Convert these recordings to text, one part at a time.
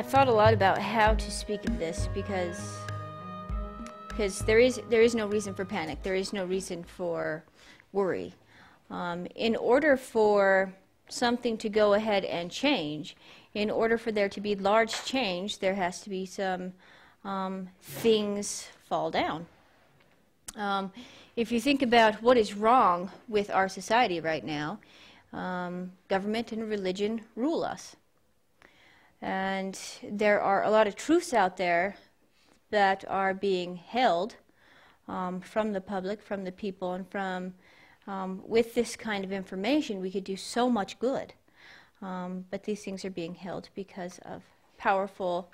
I've thought a lot about how to speak of this because there is no reason for panic. There is no reason for worry. In order for something to go ahead and change, in order for there to be large change, there has to be some things fall down. If you think about what is wrong with our society right now, government and religion rule us. And there are a lot of truths out there that are being held from the public, from the people, and from with this kind of information we could do so much good. But these things are being held because of powerful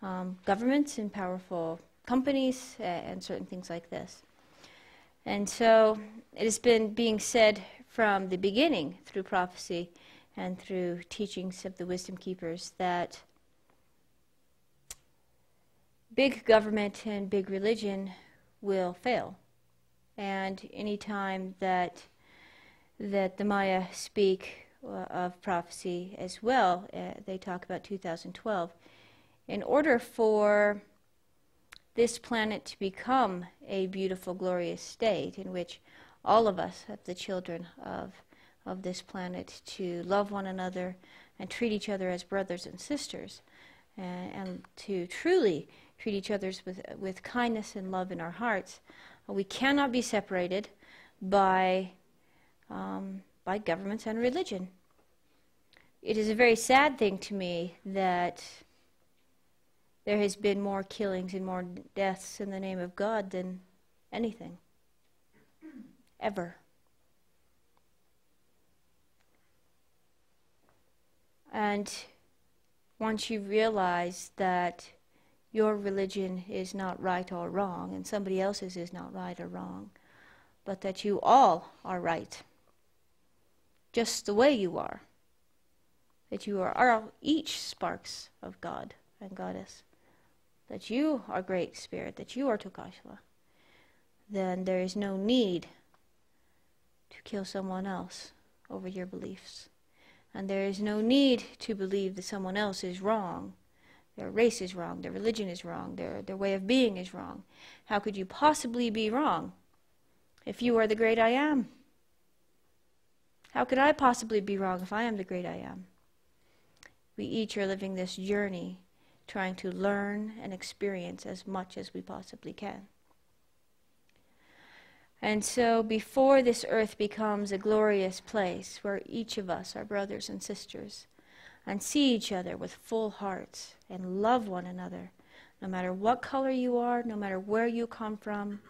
governments and powerful companies and certain things like this. And so it has been being said from the beginning through prophecy and through teachings of the wisdom keepers that big government and big religion will fail. And any time that the Maya speak of prophecy as well, they talk about 2012. In order for this planet to become a beautiful, glorious state in which all of us, the children of this planet, to love one another and treat each other as brothers and sisters, and to truly treat each other with kindness and love in our hearts, we cannot be separated by governments and religion. It is a very sad thing to me that there has been more killings and more deaths in the name of God than anything, ever. And once you realize that your religion is not right or wrong, and somebody else's is not right or wrong, but that you all are right, just the way you are, that you are each sparks of God and Goddess, that you are Great Spirit, that you are Tokashla, then there is no need to kill someone else over your beliefs. And there is no need to believe that someone else is wrong. Their race is wrong, their religion is wrong, their way of being is wrong. How could you possibly be wrong if you are the great I am? How could I possibly be wrong if I am the great I am? We each are living this journey, trying to learn and experience as much as we possibly can. And so before this earth becomes a glorious place where each of us are brothers and sisters and see each other with full hearts and love one another, no matter what color you are, no matter where you come from,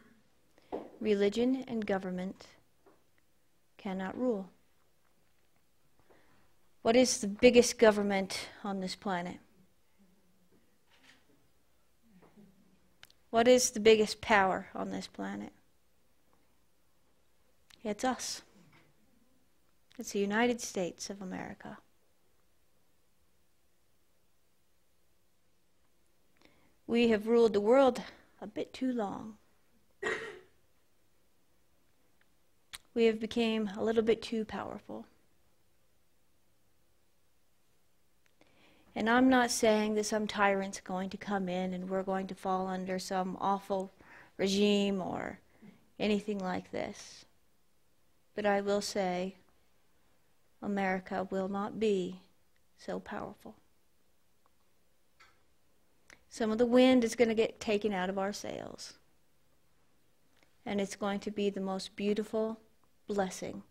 religion and government cannot rule. What is the biggest government on this planet? What is the biggest power on this planet? It's us. It's the United States of America. We have ruled the world a bit too long. We have become a little bit too powerful. And I'm not saying that some tyrant's going to come in and we're going to fall under some awful regime or anything like this. But I will say, America will not be so powerful. Some of the wind is going to get taken out of our sails. And it's going to be the most beautiful blessing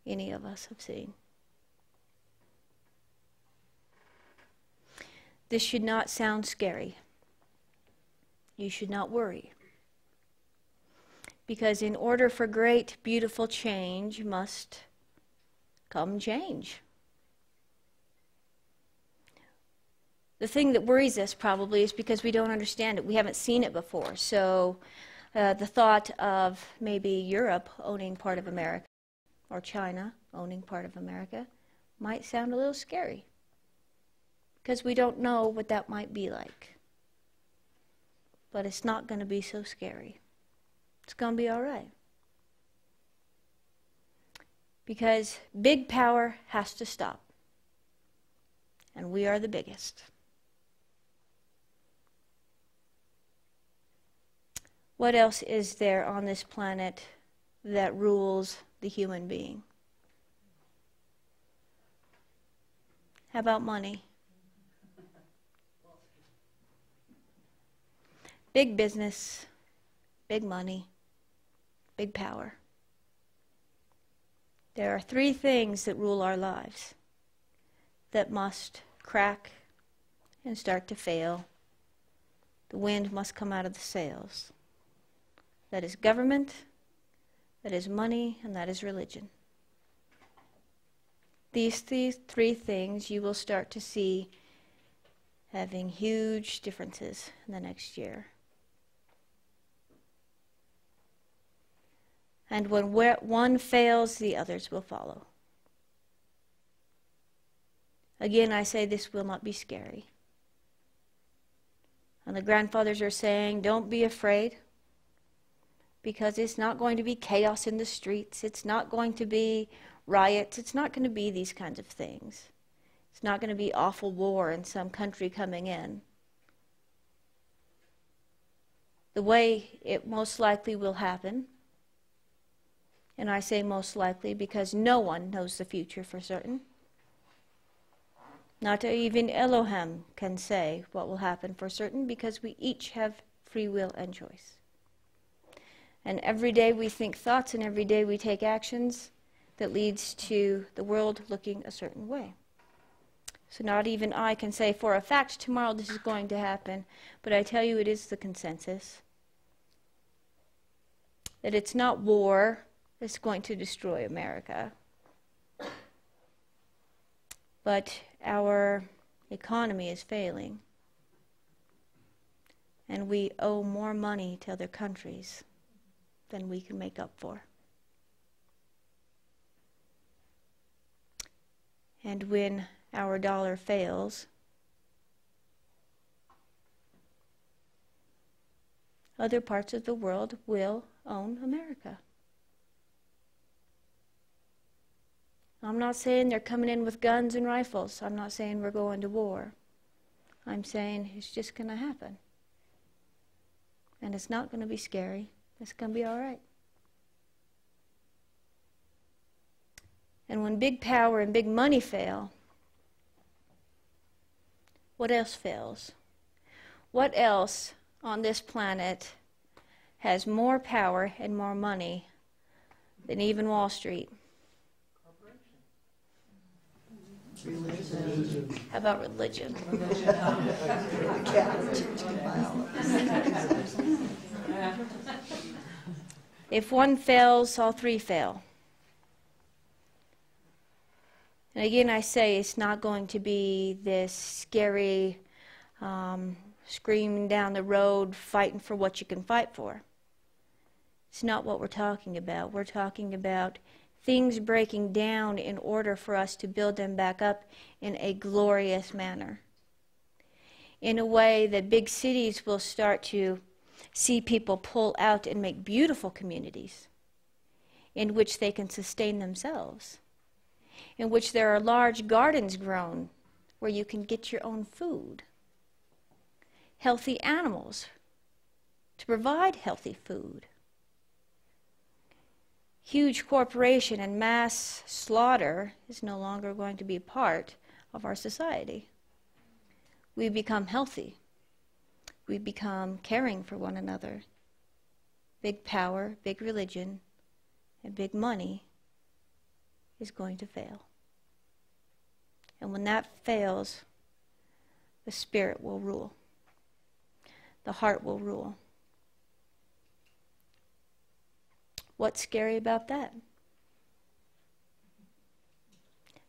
any of us have seen. This should not sound scary. You should not worry. Because in order for great, beautiful change must come change. The thing that worries us probably is because we don't understand it. We haven't seen it before. So the thought of maybe Europe owning part of America or China owning part of America might sound a little scary because we don't know what that might be like. But it's not going to be so scary. It's going to be all right. Because big power has to stop. And we are the biggest. What else is there on this planet that rules the human being? How about money? Big business, big money, big power. There are three things that rule our lives that must crack and start to fail. The wind must come out of the sails. That is government, that is money, and that is religion. These three things you will start to see having huge differences in the next year. And when one fails, the others will follow. Again, I say this will not be scary. And the grandfathers are saying, don't be afraid, because it's not going to be chaos in the streets. It's not going to be riots. It's not going to be these kinds of things. It's not going to be awful war in some country coming in. The way it most likely will happen, and I say most likely because no one knows the future for certain. Not even Elohim can say what will happen for certain, because we each have free will and choice. And every day we think thoughts, and every day we take actions that leads to the world looking a certain way. So not even I can say for a fact tomorrow this is going to happen, but I tell you it is the consensus. That it's not war that's going to destroy America, but our economy is failing, and we owe more money to other countries than we can make up for. And when our dollar fails, other parts of the world will own America. I'm not saying they're coming in with guns and rifles. I'm not saying we're going to war. I'm saying it's just going to happen. And it's not going to be scary. It's going to be all right. And when big power and big money fail, what else fails? What else on this planet has more power and more money than even Wall Street? Religion. How about religion? If one fails, all three fail. And again, I say it's not going to be this scary, screaming down the road, fighting for what you can fight for. It's not what we're talking about. We're talking about things breaking down in order for us to build them back up in a glorious manner. In a way that big cities will start to see people pull out and make beautiful communities in which they can sustain themselves, in which there are large gardens grown where you can get your own food, healthy animals to provide healthy food. Huge corporation and mass slaughter is no longer going to be part of our society. We become healthy. We become caring for one another. Big power, big religion, and big money is going to fail. And when that fails, the spirit will rule. The heart will rule. What's scary about that?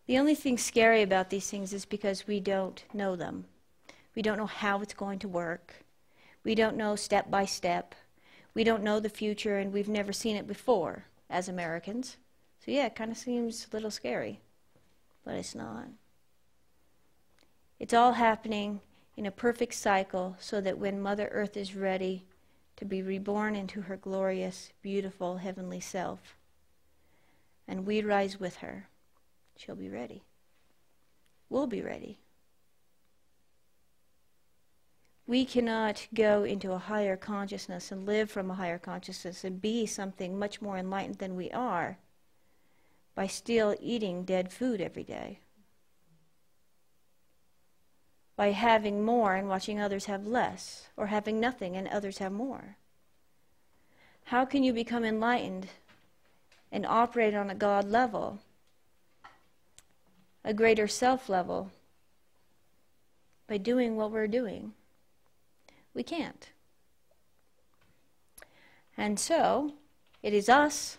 The only thing scary about these things is because we don't know them. We don't know how it's going to work. We don't know step by step. We don't know the future, and we've never seen it before as Americans. So yeah, it kind of seems a little scary, but it's not. It's all happening in a perfect cycle so that when Mother Earth is ready to be reborn into her glorious, beautiful, heavenly self, and we rise with her, she'll be ready. We'll be ready. We cannot go into a higher consciousness and live from a higher consciousness and be something much more enlightened than we are by still eating dead food every day, by having more and watching others have less, or having nothing and others have more. How can you become enlightened and operate on a God level, a greater self level, by doing what we're doing? We can't. And so, it is us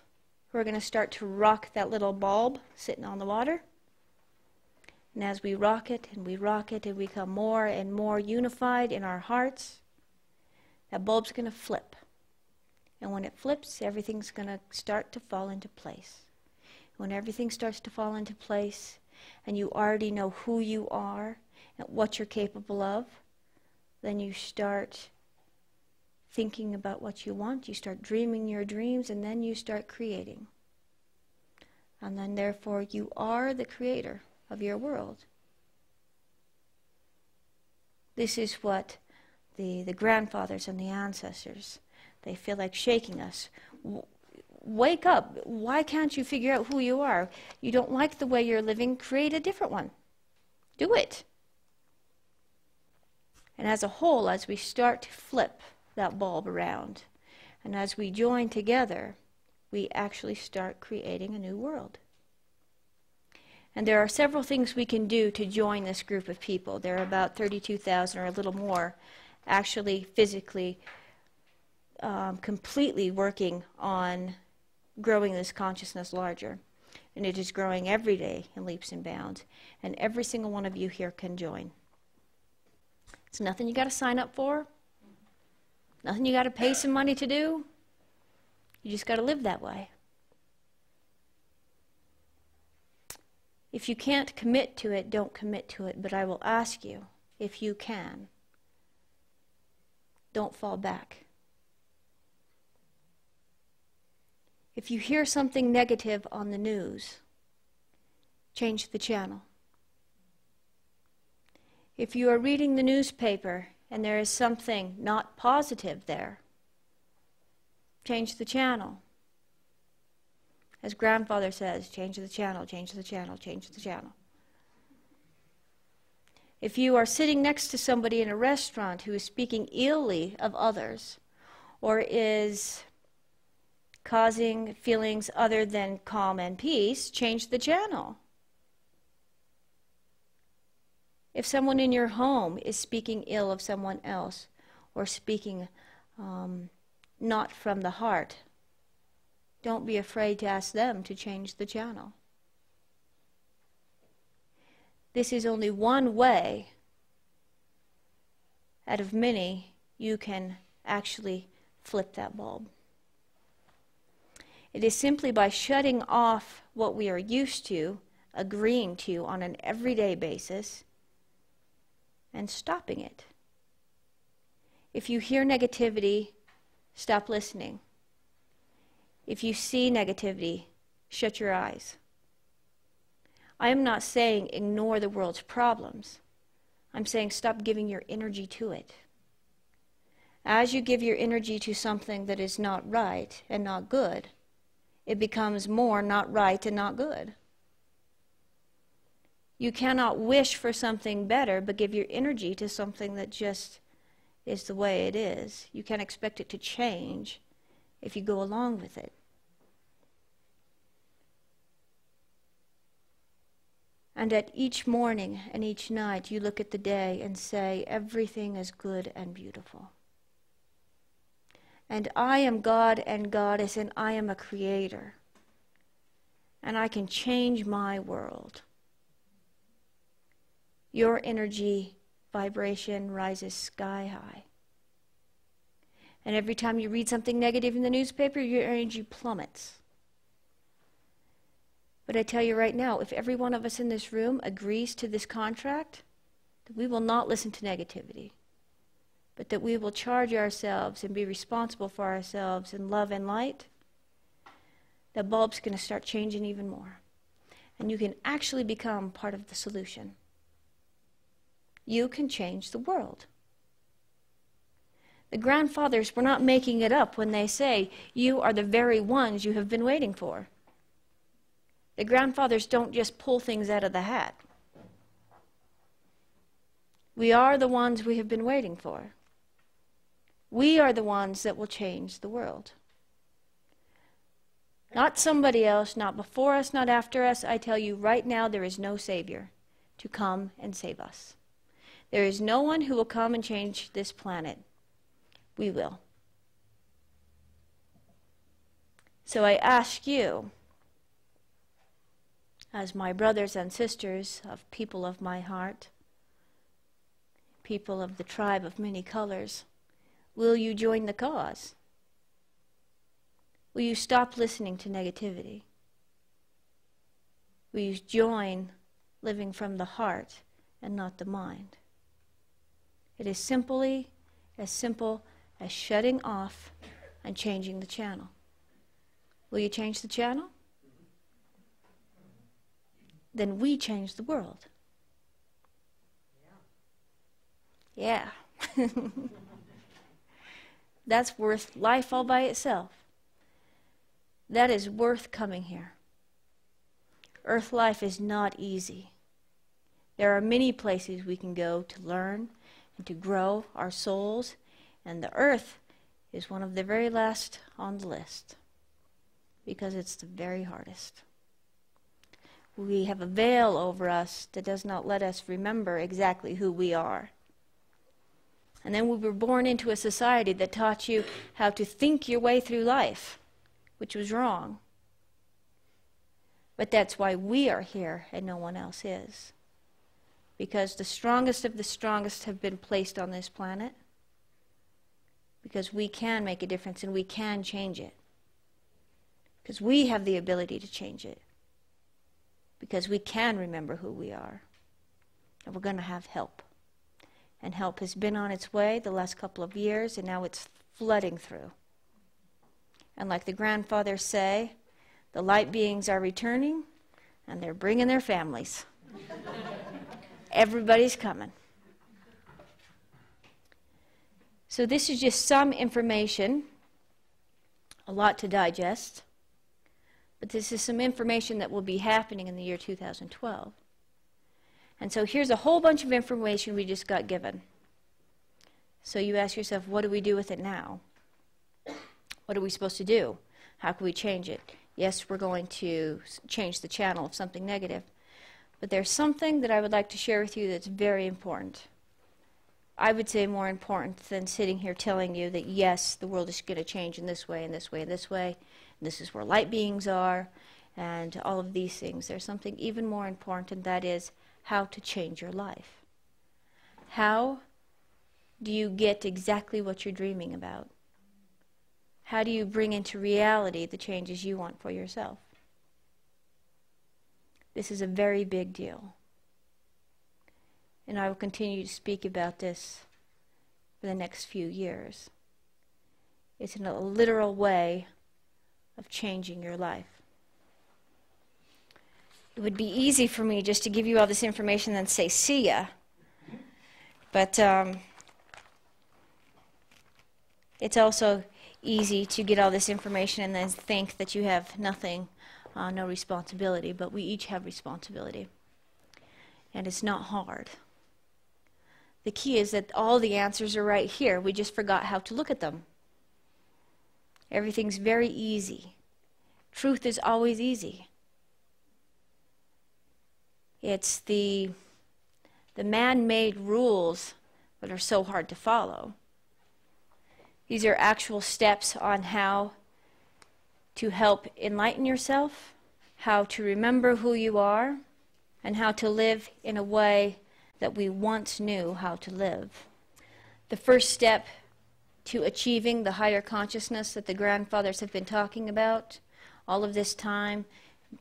who are going to start to rock that little bulb sitting on the water. And as we rock it and we become more and more unified in our hearts, that bulb's going to flip. And when it flips, everything's going to start to fall into place. When everything starts to fall into place, and you already know who you are and what you're capable of, then you start thinking about what you want, you start dreaming your dreams, and then you start creating. And then therefore you are the creator of your world. This is what the grandfathers and the ancestors, they feel like shaking us. Wake up. Why can't you figure out who you are? You don't like the way you're living, create a different one. Do it. And as a whole, as we start to flip that bulb around, and as we join together, we actually start creating a new world. And there are several things we can do to join this group of people. There are about 32,000 or a little more actually physically completely working on growing this consciousness larger. And it is growing every day in leaps and bounds. And every single one of you here can join. It's nothing you got to sign up for. Nothing you got to pay some money to do. You just got to live that way. If you can't commit to it, don't commit to it. But I will ask you, if you can, don't fall back. If you hear something negative on the news, change the channel. If you are reading the newspaper and there is something not positive there, change the channel. As grandfather says, change the channel, change the channel, change the channel. If you are sitting next to somebody in a restaurant who is speaking illy of others, or is causing feelings other than calm and peace, change the channel. If someone in your home is speaking ill of someone else, or speaking not from the heart, don't be afraid to ask them to change the channel. This is only one way out of many you can actually flip that bulb. It is simply by shutting off what we are used to, agreeing to on an everyday basis, and stopping it. If you hear negativity, stop listening. If you see negativity, shut your eyes. I am not saying ignore the world's problems. I'm saying stop giving your energy to it. As you give your energy to something that is not right and not good, it becomes more not right and not good. You cannot wish for something better but give your energy to something that just is the way it is. You can't expect it to change if you go along with it. And at each morning and each night, you look at the day and say, everything is good and beautiful. And I am God and Goddess, and I am a creator. And I can change my world. Your energy vibration rises sky high. And every time you read something negative in the newspaper, your energy plummets. But I tell you right now, if every one of us in this room agrees to this contract, that we will not listen to negativity, but that we will charge ourselves and be responsible for ourselves in love and light, the bulb's going to start changing even more. And you can actually become part of the solution. You can change the world. The grandfathers were not making it up when they say, you are the very ones you have been waiting for. The grandfathers don't just pull things out of the hat. We are the ones we have been waiting for. We are the ones that will change the world. Not somebody else, not before us, not after us. I tell you right now, there is no Savior to come and save us. There is no one who will come and change this planet. We will. So I ask you, as my brothers and sisters of people of my heart, people of the tribe of many colors, will you join the cause? Will you stop listening to negativity? Will you join living from the heart and not the mind? It is simply as simple as shutting off and changing the channel. Will you change the channel? Then we change the world. Yeah. That's worth life all by itself. That is worth coming here. Earth life is not easy. There are many places we can go to learn and to grow our souls, and the earth is one of the very last on the list because it's the very hardest. We have a veil over us that does not let us remember exactly who we are. And then we were born into a society that taught you how to think your way through life, which was wrong. But that's why we are here and no one else is. Because the strongest of the strongest have been placed on this planet. Because we can make a difference and we can change it. Because we have the ability to change it. Because we can remember who we are. And we're going to have help. And help has been on its way the last couple of years, and now it's flooding through. And like the grandfathers say, the light beings are returning, and they're bringing their families. Everybody's coming. So this is just some information, a lot to digest, but this is some information that will be happening in the year 2012. And so here's a whole bunch of information we just got given. So you ask yourself, what do we do with it now? What are we supposed to do? How can we change it? Yes, we're going to change the channel of something negative. But there's something that I would like to share with you that's very important. I would say more important than sitting here telling you that, yes, the world is going to change in this way, and this way, and this way. And this is where light beings are, and all of these things. There's something even more important, and that is how to change your life. How do you get exactly what you're dreaming about? How do you bring into reality the changes you want for yourself? This is a very big deal. And I will continue to speak about this for the next few years. It's in a literal way of changing your life. It would be easy for me just to give you all this information and say, see ya. But it's also easy to get all this information and then think that you have nothing, no responsibility. But we each have responsibility. And it's not hard. The key is that all the answers are right here. We just forgot how to look at them. Everything's very easy. Truth is always easy. It's the man-made rules that are so hard to follow. These are actual steps on how to help enlighten yourself, how to remember who you are, and how to live in a way that we once knew how to live. The first step to achieving the higher consciousness that the grandfathers have been talking about all of this time,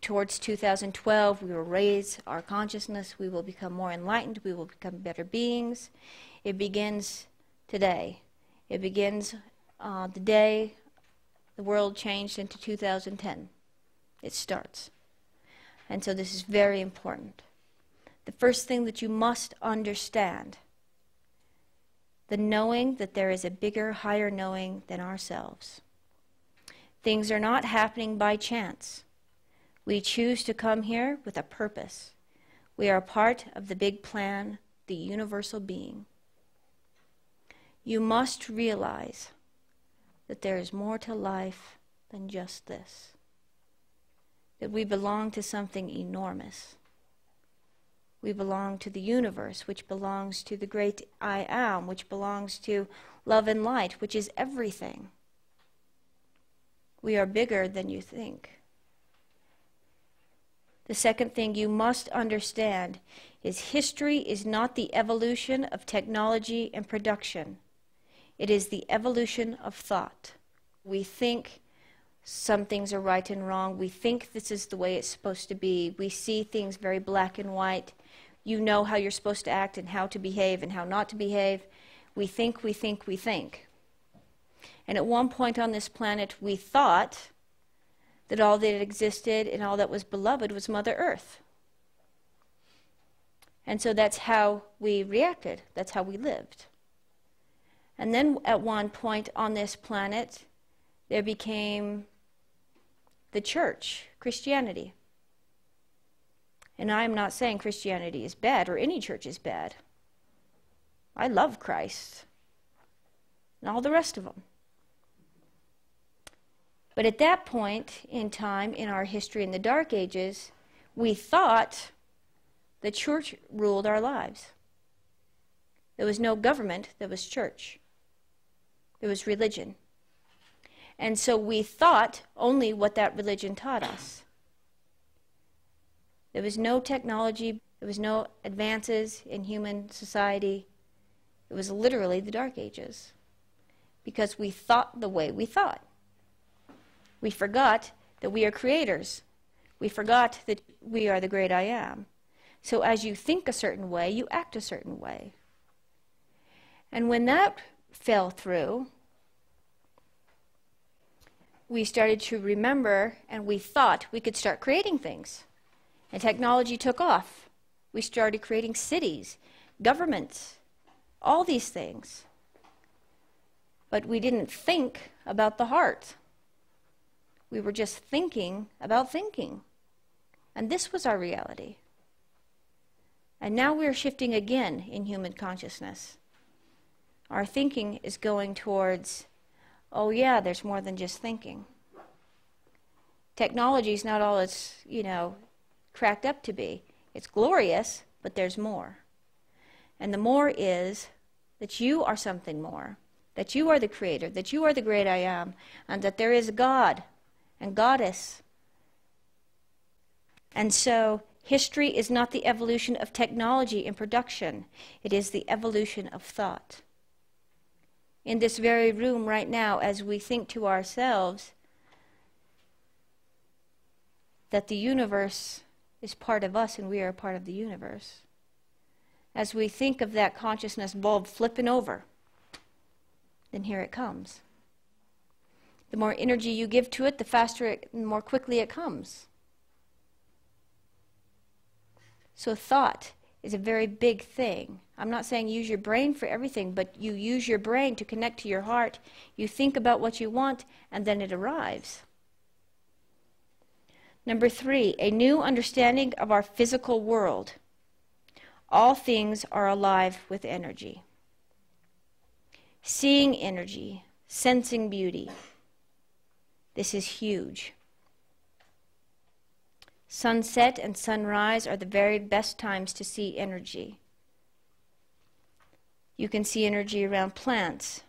towards 2012, we will raise our consciousness, we will become more enlightened, we will become better beings. It begins today. It begins the day the world changed into 2010. It starts. And so this is very important. The first thing that you must understand, the knowing that there is a bigger, higher knowing than ourselves. Things are not happening by chance. We choose to come here with a purpose. We are part of the big plan, the universal being. You must realize that there is more to life than just this. That we belong to something enormous. We belong to the universe, which belongs to the great I Am, which belongs to love and light, which is everything. We are bigger than you think. The second thing you must understand is history is not the evolution of technology and production. It is the evolution of thought. We think some things are right and wrong. We think this is the way it's supposed to be. We see things very black and white. You know how you're supposed to act and how to behave and how not to behave. We think, we think, we think. And at one point on this planet, we thought that all that existed and all that was beloved was Mother Earth. And so that's how we reacted. That's how we lived. And then at one point on this planet, there became the church, Christianity. And I'm not saying Christianity is bad or any church is bad. I love Christ and all the rest of them. But at that point in time, in our history in the Dark Ages, we thought the church ruled our lives. There was no government, there was church. There was religion. And so we thought only what that religion taught us. There was no technology, there was no advances in human society. It was literally the Dark Ages. Because we thought the way we thought. We forgot that we are creators. We forgot that we are the great I Am. So as you think a certain way, you act a certain way. And when that fell through, we started to remember and we thought we could start creating things. And technology took off. We started creating cities, governments, all these things. But we didn't think about the heart. We were just thinking about thinking. And this was our reality. And now we're shifting again in human consciousness. Our thinking is going towards, oh yeah, there's more than just thinking. Technology is not all it's, cracked up to be. It's glorious, but there's more. And the more is that you are something more, that you are the creator, that you are the great I Am, and that there is a God and goddess. And so history is not the evolution of technology and production. It is the evolution of thought. In this very room right now, as we think to ourselves that the universe is part of us and we are a part of the universe, as we think of that consciousness bulb flipping over, then here it comes. The more energy you give to it, the faster the more quickly it comes. So thought is a very big thing. I'm not saying use your brain for everything, but you use your brain to connect to your heart. You think about what you want, and then it arrives. Number 3, a new understanding of our physical world. All things are alive with energy. Seeing energy, sensing beauty. This is huge. Sunset and sunrise are the very best times to see energy. You can see energy around plants.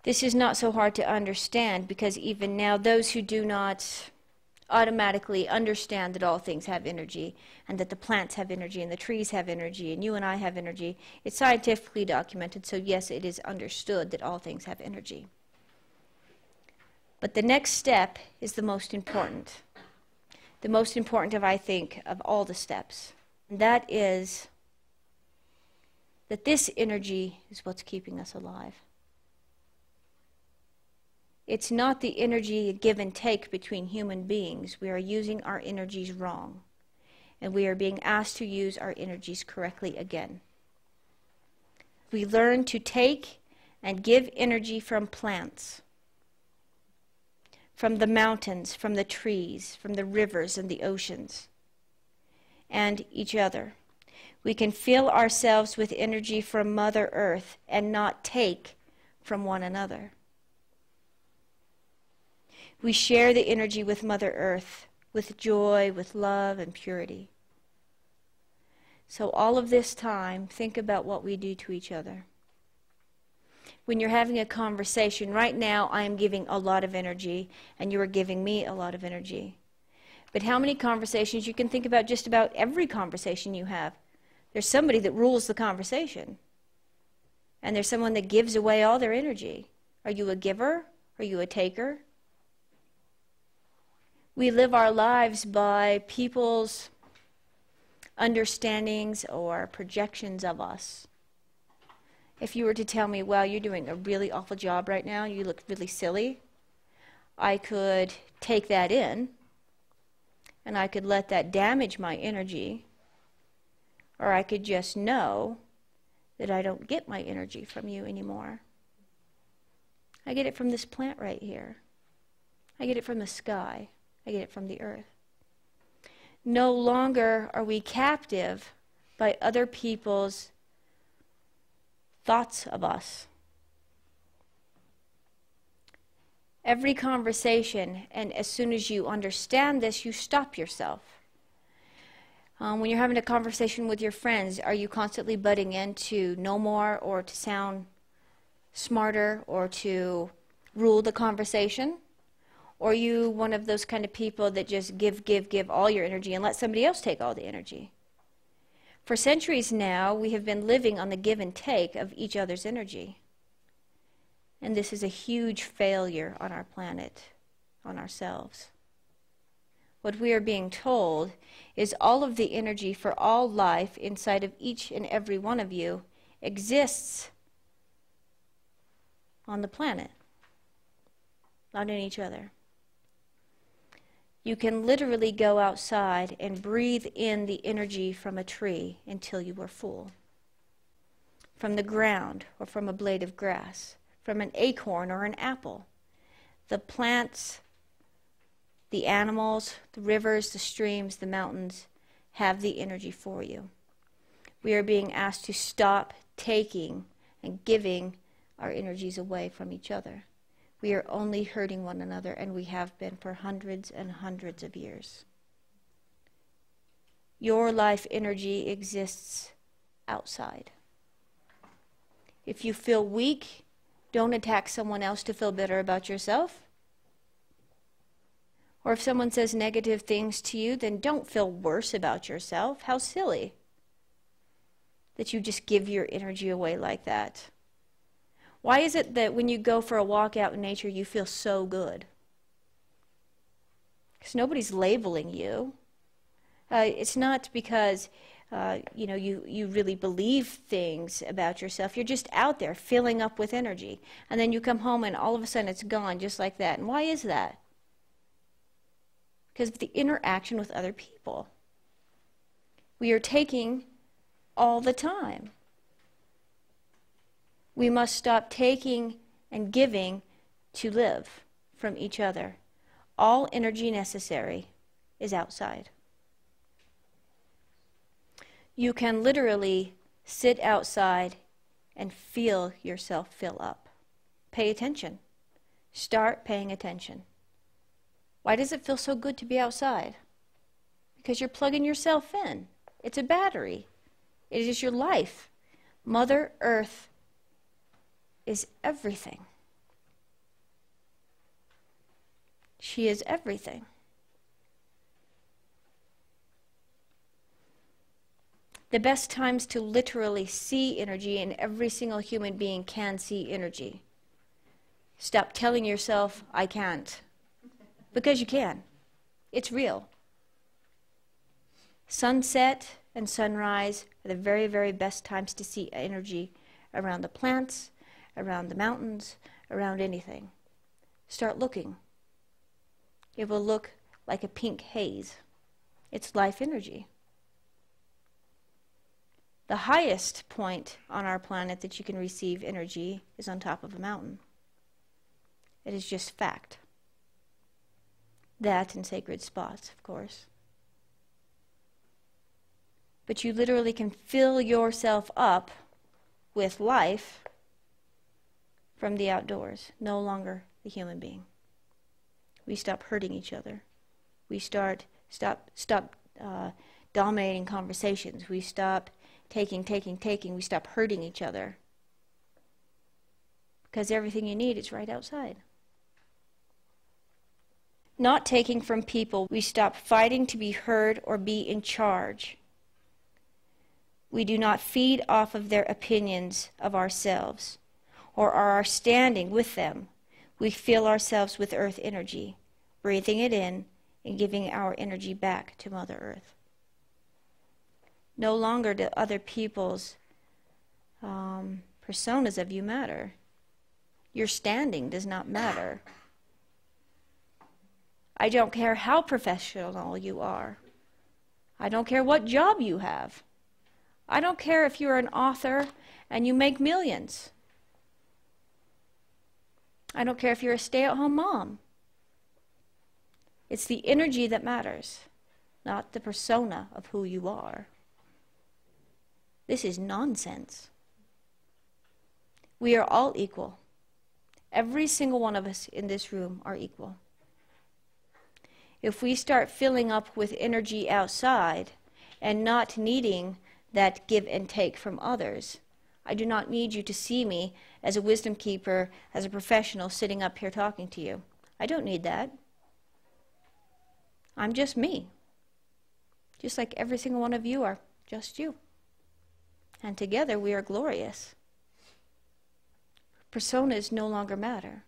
This is not so hard to understand because even now those who do not automatically understand that all things have energy and that the plants have energy and the trees have energy and you and I have energy, it's scientifically documented, so yes, it is understood that all things have energy. But the next step is the most important. The most important of, I think, of all the steps. And that is that this energy is what's keeping us alive. It's not the energy give and take between human beings. We are using our energies wrong. And we are being asked to use our energies correctly again. We learn to take and give energy from plants, from the mountains, from the trees, from the rivers and the oceans, and each other. We can fill ourselves with energy from Mother Earth and not take from one another. We share the energy with Mother Earth, with joy, with love and purity. So all of this time, think about what we do to each other. When you're having a conversation, right now I am giving a lot of energy, and you are giving me a lot of energy. But how many conversations, you can think about just about every conversation you have. There's somebody that rules the conversation, and there's someone that gives away all their energy. Are you a giver? Are you a taker? We live our lives by people's understandings or projections of us. If you were to tell me, well, you're doing a really awful job right now, you look really silly, I could take that in, and I could let that damage my energy, or I could just know that I don't get my energy from you anymore. I get it from this plant right here. I get it from the sky. I get it from the earth. No longer are we captive by other people's thoughts of us. Every conversation, and as soon as you understand this, you stop yourself. When you're having a conversation with your friends, are you constantly butting in to know more or to sound smarter or to rule the conversation? Or are you one of those kind of people that just give all your energy and let somebody else take all the energy? For centuries now, we have been living on the give and take of each other's energy. And this is a huge failure on our planet, on ourselves. What we are being told is all of the energy for all life inside of each and every one of you exists on the planet, not in each other. You can literally go outside and breathe in the energy from a tree until you are full. From the ground or from a blade of grass, from an acorn or an apple. The plants, the animals, the rivers, the streams, the mountains have the energy for you. We are being asked to stop taking and giving our energies away from each other. We are only hurting one another, and we have been for hundreds and hundreds of years. Your life energy exists outside. If you feel weak, don't attack someone else to feel better about yourself. Or if someone says negative things to you, then don't feel worse about yourself. How silly that you just give your energy away like that. Why is it that when you go for a walk out in nature, you feel so good? Because nobody's labeling you. It's not because you really believe things about yourself. You're just out there filling up with energy. And then you come home and all of a sudden it's gone just like that. And why is that? Because of the interaction with other people. We are taking all the time. We must stop taking and giving to live from each other. All energy necessary is outside. You can literally sit outside and feel yourself fill up. Pay attention. Start paying attention. Why does it feel so good to be outside? Because you're plugging yourself in. It's a battery. It is your life. Mother Earth is everything. She is everything. The best times to literally see energy, and every single human being can see energy. Stop telling yourself, I can't. Because you can. It's real. Sunset and sunrise are the very, very best times to see energy around the plants, around the mountains, around anything. Start looking. It will look like a pink haze. It's life energy. The highest point on our planet that you can receive energy is on top of a mountain. It is just fact. That and sacred spots, of course. But you literally can fill yourself up with life from the outdoors, no longer the human being. We stop hurting each other. We stop dominating conversations. We stop taking. We stop hurting each other. Because everything you need is right outside. Not taking from people, we stop fighting to be heard or be in charge. We do not feed off of their opinions of ourselves or our standing with them. We fill ourselves with earth energy, breathing it in and giving our energy back to Mother Earth. No longer do other people's personas of you matter. Your standing does not matter. I don't care how professional you are. I don't care what job you have. I don't care if you're an author and you make millions. I don't care if you're a stay-at-home mom. It's the energy that matters, not the persona of who you are. This is nonsense. We are all equal. Every single one of us in this room are equal. If we start filling up with energy outside and not needing that give and take from others, I do not need you to see me as a wisdom keeper, as a professional sitting up here talking to you. I don't need that. I'm just me. Just like every single one of you are just you. And together we are glorious. Personas no longer matter.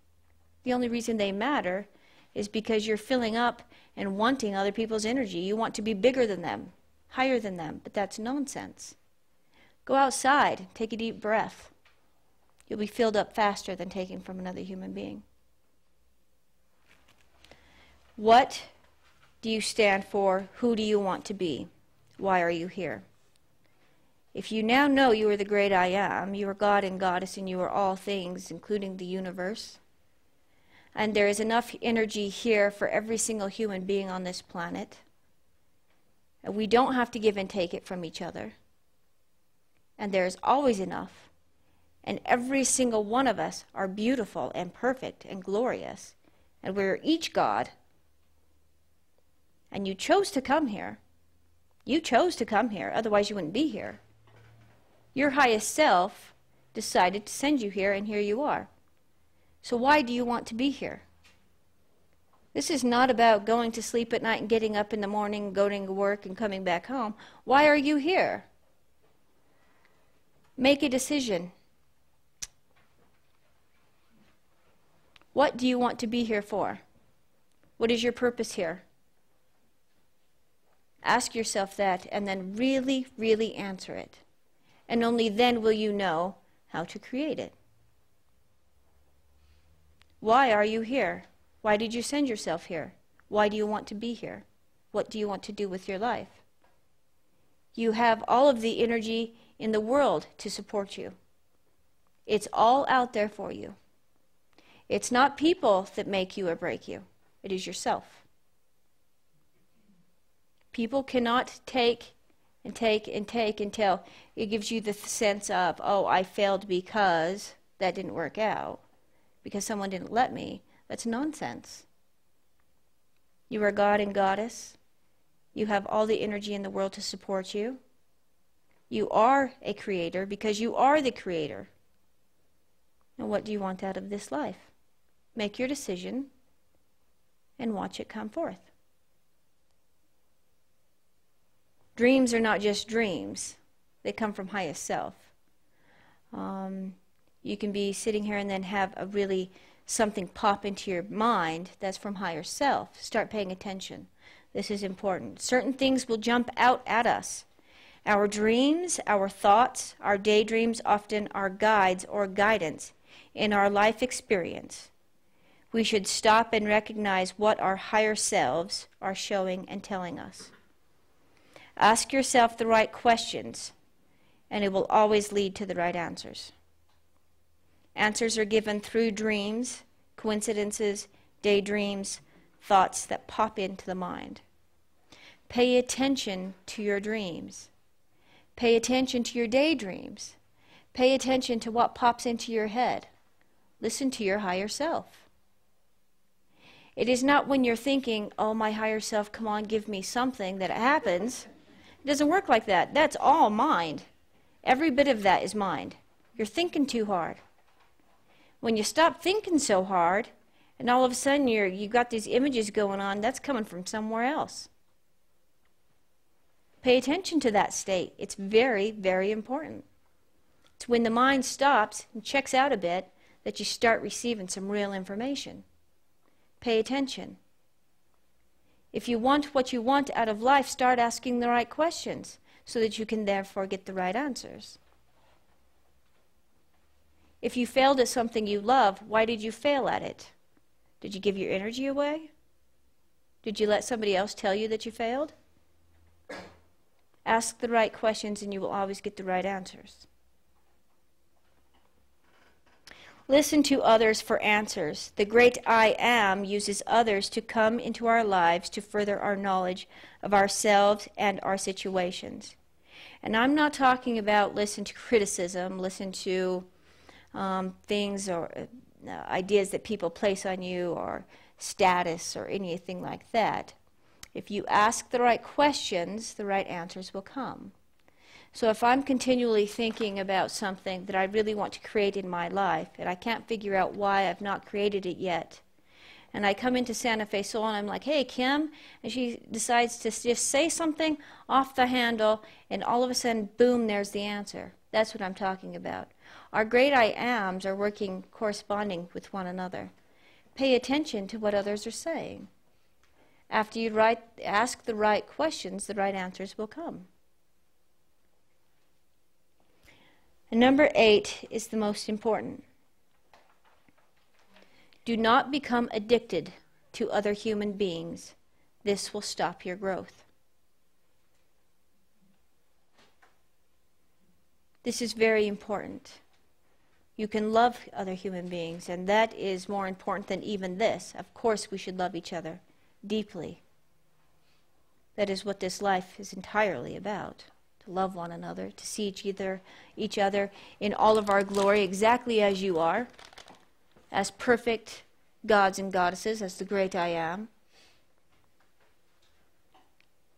The only reason they matter is because you're filling up and wanting other people's energy. You want to be bigger than them, higher than them, but that's nonsense. Go outside, take a deep breath. You'll be filled up faster than taking from another human being. What do you stand for? Who do you want to be? Why are you here? If you now know you are the great I am, you are God and Goddess, and you are all things, including the universe, and there is enough energy here for every single human being on this planet, and we don't have to give and take it from each other, and there is always enough, and every single one of us are beautiful and perfect and glorious, and we're each God, and you chose to come here. You chose to come here, otherwise you wouldn't be here. Your highest self decided to send you here, and here you are. So why do you want to be here? This is not about going to sleep at night and getting up in the morning, going to work and coming back home. Why are you here? Make a decision. What do you want to be here for? What is your purpose here? Ask yourself that and then really, really answer it. And only then will you know how to create it. Why are you here? Why did you send yourself here? Why do you want to be here? What do you want to do with your life? You have all of the energy in the world to support you. It's all out there for you. It's not people that make you or break you. It is yourself. People cannot take and take and take until it gives you the sense of, oh, I failed because that didn't work out, because someone didn't let me. That's nonsense. You are God and Goddess. You have all the energy in the world to support you. You are a creator because you are the creator. And what do you want out of this life? Make your decision and watch it come forth. Dreams are not just dreams. They come from highest self. You can be sitting here and then have a really something pop into your mind that's from higher self. Start paying attention. This is important. Certain things will jump out at us. Our dreams, our thoughts, our daydreams often are guides or guidance in our life experience. We should stop and recognize what our higher selves are showing and telling us. Ask yourself the right questions and it will always lead to the right answers. Answers are given through dreams, coincidences, daydreams, thoughts that pop into the mind. Pay attention to your dreams. Pay attention to your daydreams. Pay attention to what pops into your head. Listen to your higher self. It is not when you're thinking, oh, my higher self, come on, give me something, that it happens. It doesn't work like that. That's all mind. Every bit of that is mind. You're thinking too hard. When you stop thinking so hard, and all of a sudden you've got these images going on, that's coming from somewhere else. Pay attention to that state. It's very, very important. It's when the mind stops and checks out a bit that you start receiving some real information. Pay attention. If you want what you want out of life, start asking the right questions so that you can therefore get the right answers. If you failed at something you love, why did you fail at it? Did you give your energy away? Did you let somebody else tell you that you failed? Ask the right questions and you will always get the right answers. Listen to others for answers. The great I Am uses others to come into our lives to further our knowledge of ourselves and our situations. And I'm not talking about listen to criticism, listen to things or ideas that people place on you or status or anything like that. If you ask the right questions, the right answers will come. So if I'm continually thinking about something that I really want to create in my life, and I can't figure out why I've not created it yet, and I come into Santa Fe Soul and I'm like, hey, Kim, and she decides to just say something off the handle, and all of a sudden, boom, there's the answer. That's what I'm talking about. Our great I Ams are working, corresponding with one another. Pay attention to what others are saying. After you ask the right questions, the right answers will come. And number 8 is the most important. Do not become addicted to other human beings. This will stop your growth. This is very important. You can love other human beings, and that is more important than even this. Of course, we should love each other deeply. That is what this life is entirely about. To love one another, to see each other in all of our glory, exactly as you are, as perfect gods and goddesses, as the great I Am.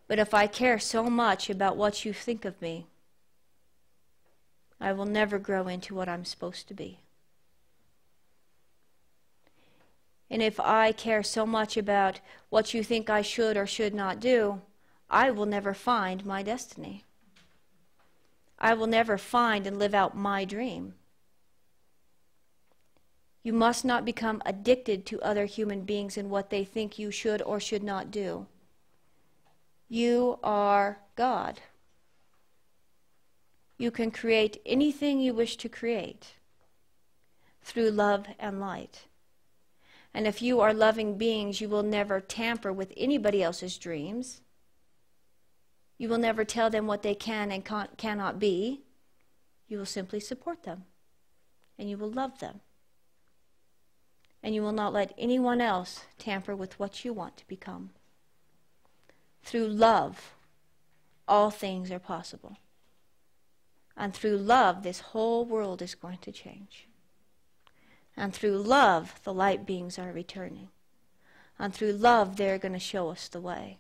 But if I care so much about what you think of me, I will never grow into what I'm supposed to be. And if I care so much about what you think I should or should not do, I will never find my destiny. I will never find and live out my dream. You must not become addicted to other human beings and what they think you should or should not do. You are God. You can create anything you wish to create through love and light. And if you are loving beings, you will never tamper with anybody else's dreams. You will never tell them what they can and cannot be. You will simply support them. And you will love them. And you will not let anyone else tamper with what you want to become. Through love, all things are possible. And through love, this whole world is going to change. And through love, the light beings are returning. And through love, they're going to show us the way.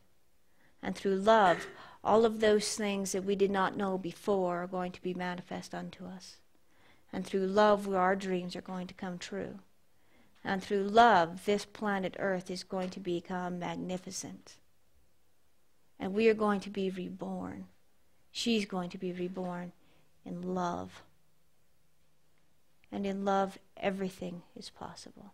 And through love, all of those things that we did not know before are going to be manifest unto us. And through love, our dreams are going to come true. And through love, this planet Earth is going to become magnificent. And we are going to be reborn. She's going to be reborn in love. And in love, everything is possible.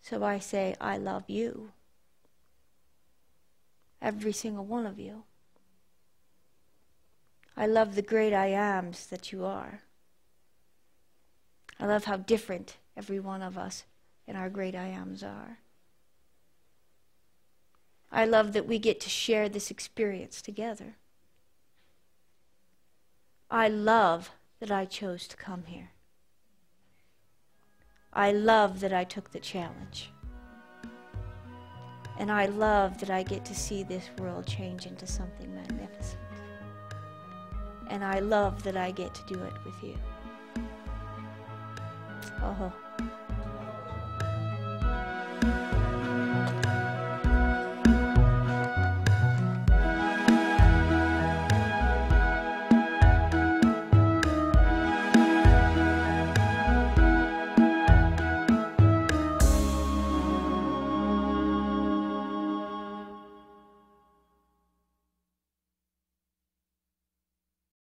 So I say, I love you. Every single one of you. I love the great I Ams that you are. I love how different every one of us and our great I Ams are. I love that we get to share this experience together. I love that I chose to come here. I love that I took the challenge. And I love that I get to see this world change into something magnificent. And I love that I get to do it with you. Oh.